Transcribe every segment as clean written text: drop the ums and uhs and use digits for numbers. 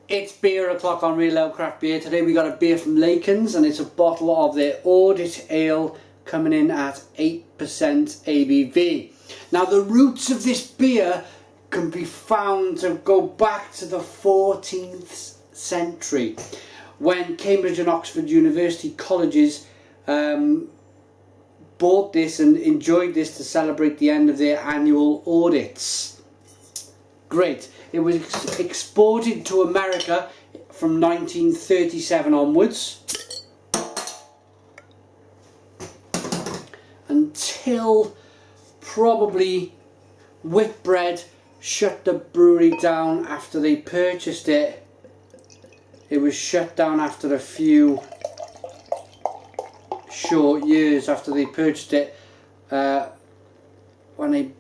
It's beer o'clock on Real Ale Craft Beer. Today we got a beer from Lacons and it's a bottle of their Audit Ale coming in at 8% ABV. Now the roots of this beer can be found to go back to the 14th century when Cambridge and Oxford University colleges bought this and enjoyed this to celebrate the end of their annual audits. Great. It was exported to America from 1937 onwards until probably Whitbread shut the brewery down after they purchased it. It was shut down after a few short years after they purchased it, when they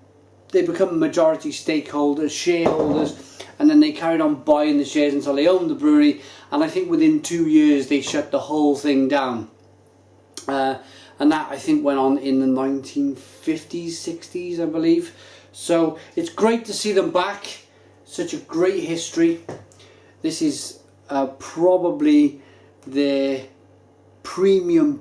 become majority stakeholders, shareholders, and then they carried on buying the shares until they owned the brewery, and I think within 2 years they shut the whole thing down. And that I think went on in the 1950s, 60s I believe. So it's great to see them back, such a great history. This is probably their premium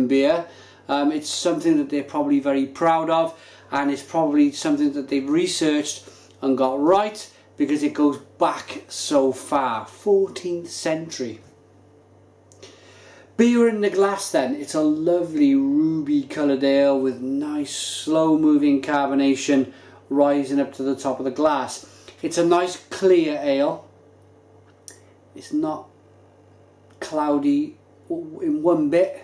beer. It's something that they're probably very proud of, and it's probably something that they've researched and got right because it goes back so far, 14th century. Beer in the glass then, it's a lovely ruby coloured ale with nice slow moving carbonation rising up to the top of the glass. It's a nice clear ale. It's not cloudy in one bit.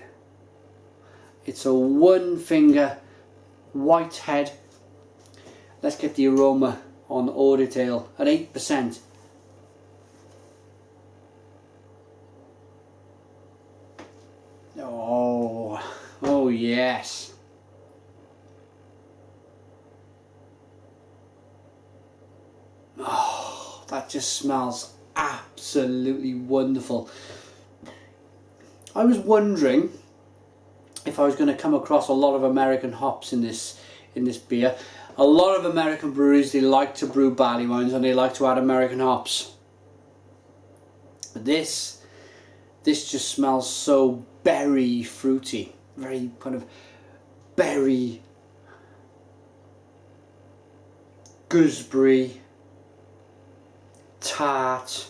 It's a one finger white head. Let's get the aroma on Audit Ale at 8%. Oh yes. Oh, that just smells absolutely wonderful. I was wondering if I was going to come across a lot of American hops in this beer. A lot of American breweries, they like to brew barley wines and they like to add American hops. But this just smells so berry fruity, very kind of berry, gooseberry, tart,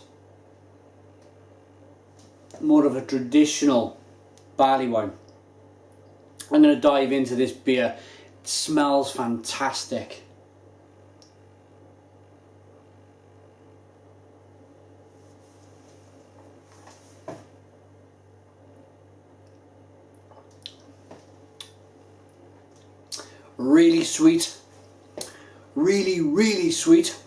more of a traditional barley wine. I'm going to dive into this beer. It smells fantastic. Really sweet. Really sweet.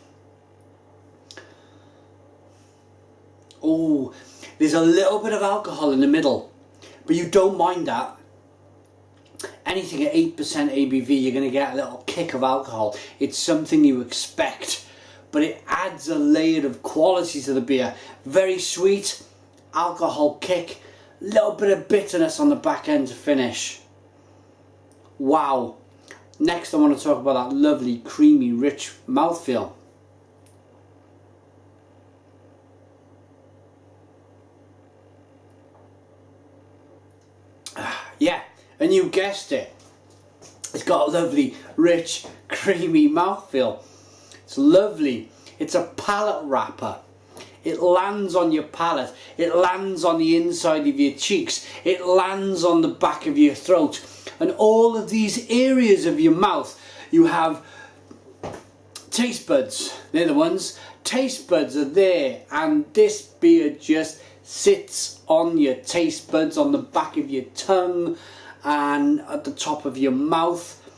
Oh, there's a little bit of alcohol in the middle, but you don't mind that. Anything at 8% ABV, you're going to get a little kick of alcohol. It's something you expect, but it adds a layer of quality to the beer. Very sweet, alcohol kick, little bit of bitterness on the back end to finish. Wow. Next I want to talk about that lovely, creamy, rich mouthfeel. Yeah, and you guessed it. It's got a lovely, rich, creamy mouthfeel. It's lovely. It's a palate wrapper. It lands on your palate. It lands on the inside of your cheeks. It lands on the back of your throat. And all of these areas of your mouth, you have taste buds. They're the ones. Taste buds are there, and this beer just sits on your taste buds, on the back of your tongue and at the top of your mouth,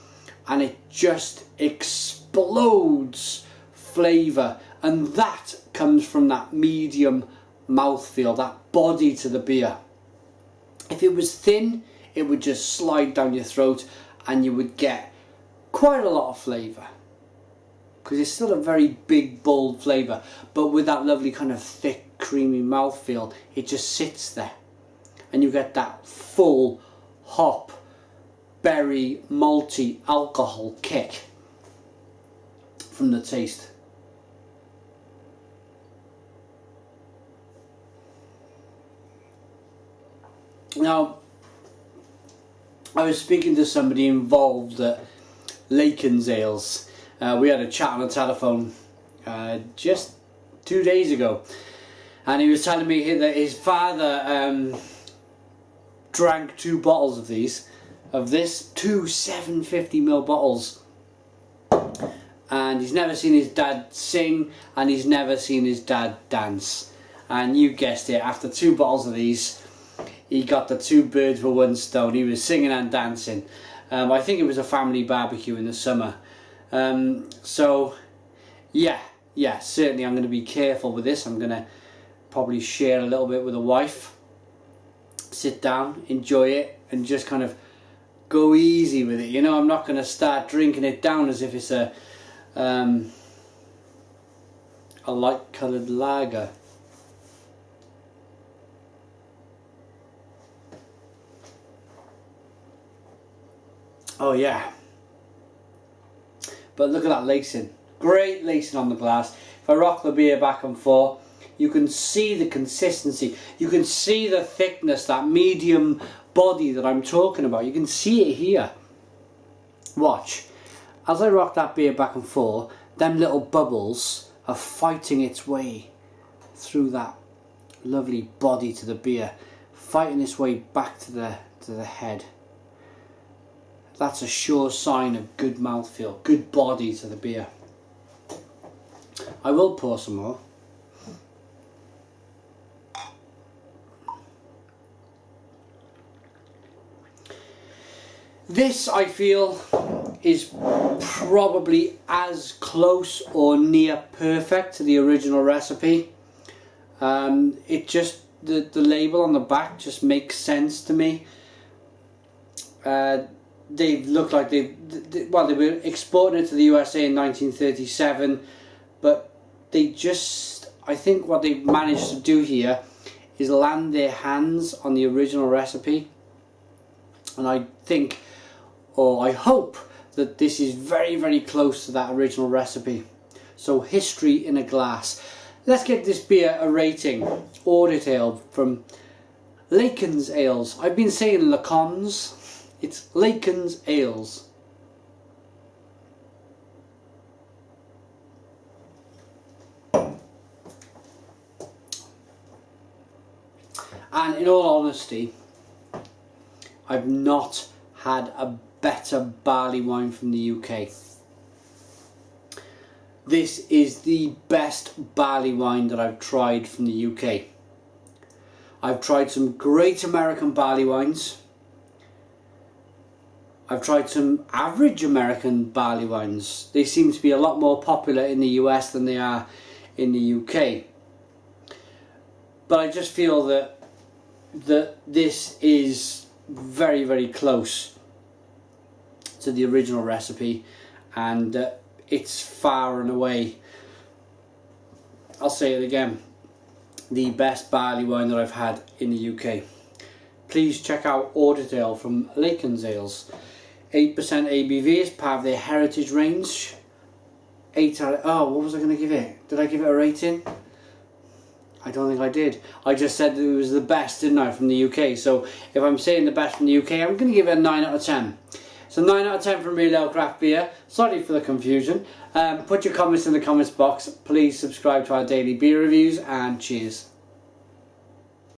and it just explodes flavour, and that comes from that medium mouthfeel, that body to the beer. If it was thin, it would just slide down your throat and you would get quite a lot of flavour, because it's still a very big, bold flavour, but with that lovely kind of thick, creamy mouthfeel, it just sits there and you get that full hop, berry, malty alcohol kick from the taste. Now, I was speaking to somebody involved at Lacons Ales. We had a chat on the telephone just 2 days ago, and he was telling me that his father drank 2 bottles of this, 2 750ml bottles, and he's never seen his dad sing, and he's never seen his dad dance. And you guessed it, after 2 bottles of these, he got the 2 birds with 1 stone. He was singing and dancing. I think it was a family barbecue in the summer. So yeah, certainly I'm going to be careful with this. I'm going to probably share a little bit with the wife, sit down, enjoy it, and just kind of go easy with it. You know, I'm not going to start drinking it down as if it's a light coloured lager. Oh yeah, but look at that lacing, great lacing on the glass. If I rock the beer back and forth, you can see the consistency, you can see the thickness, that medium body that I'm talking about. You can see it here. Watch, as I rock that beer back and forth, them little bubbles are fighting its way through that lovely body to the beer, fighting its way back to the head. That's a sure sign of good mouthfeel, good body to the beer. I will pour some more. This, I feel, is probably as close or near perfect to the original recipe. It just, the label on the back just makes sense to me. They look like they were exporting it to the USA in 1937, but they just, I think what they've managed to do here is land their hands on the original recipe, and I think, or I hope, that this is very, very close to that original recipe. So history in a glass. Let's get this beer a rating. Audit Ale from Lacons Ales. I've been saying Lacons. It's Lacons Ales. And in all honesty, I've not had a better barley wine from the UK. This is the best barley wine that I've tried from the UK. I've tried some great American barley wines. I've tried some average American barley wines. They seem to be a lot more popular in the US than they are in the UK. But I just feel that this is very, very close to the original recipe, and it's far and away, I'll say it again, the best barley wine that I've had in the UK. Please check out Audit Ale from Lacons Ales. 8% ABV is part of their heritage range. What was I going to give it? Did I give it a rating? I don't think I did. I just said that it was the best, didn't I, from the UK. So if I'm saying the best from the UK, I'm going to give it a 9 out of 10. So 9 out of 10 from Real Ale Craft Beer. Sorry for the confusion. Put your comments in the comments box. Please subscribe to our daily beer reviews, and cheers.